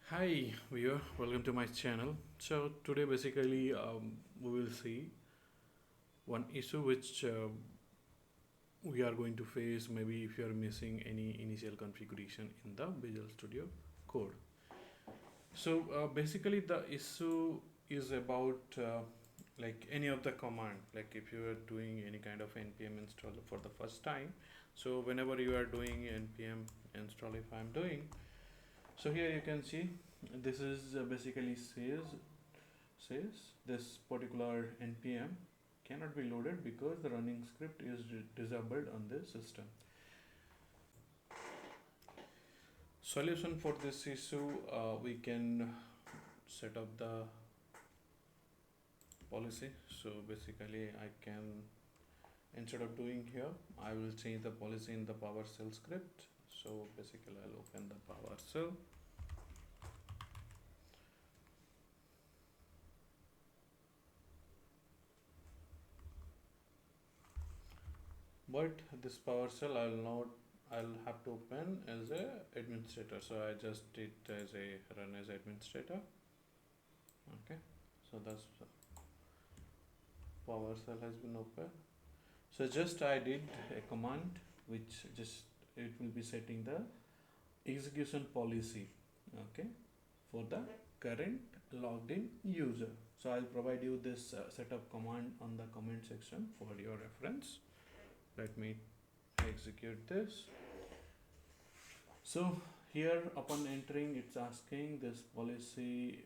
Hi viewer, welcome to my channel. So today basically we will see one issue which we are going to face maybe if you are missing any initial configuration in the Visual Studio Code. So basically the issue is about like any of the command, like if you are doing any kind of npm install for the first time. So whenever you are doing npm install, if I'm doing, so here you can see this is basically says this particular npm cannot be loaded because the running script is disabled on this system. Solution for this issue, we can set up the policy. So basically I can, instead of doing here, I will change the policy in the PowerShell script. So basically I'll open the PowerShell. But this PowerShell I'll have to open as a administrator. So I just did as a run as administrator. Okay, so that's PowerShell has been open. So just I did a command which just it will be setting the execution policy, okay, for the current logged in user. So I'll provide you this setup command on the comment section for your reference. Let me execute this. So here upon entering, it's asking this policy,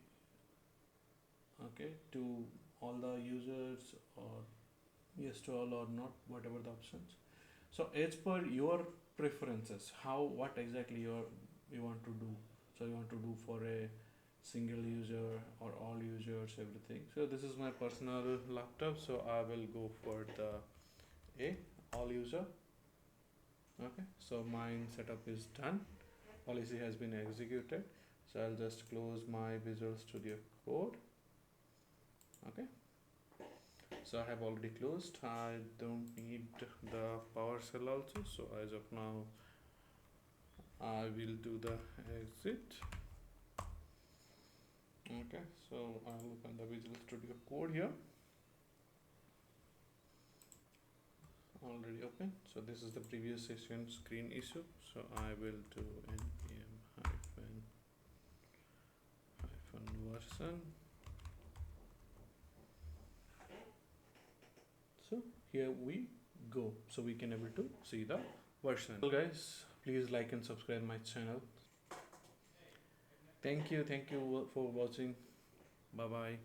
okay, to all the users, or yes to all, or not, whatever the options. So as per your preferences, what exactly you want to do. So you want to do for a single user or all users, everything. So this is my personal laptop, so I will go for the all user. Okay, so mine setup is done, policy has been executed. So I'll just close my Visual Studio Code. Okay, so I have already closed. I don't need the PowerShell also, so as of now I will do the exit. Okay, so I'll open the Visual Studio Code here. Already open. So this is the previous session screen issue. So I will do npm version. So here we go. So we can able to see the version. So guys, please like and subscribe my channel. Thank you for watching. Bye bye.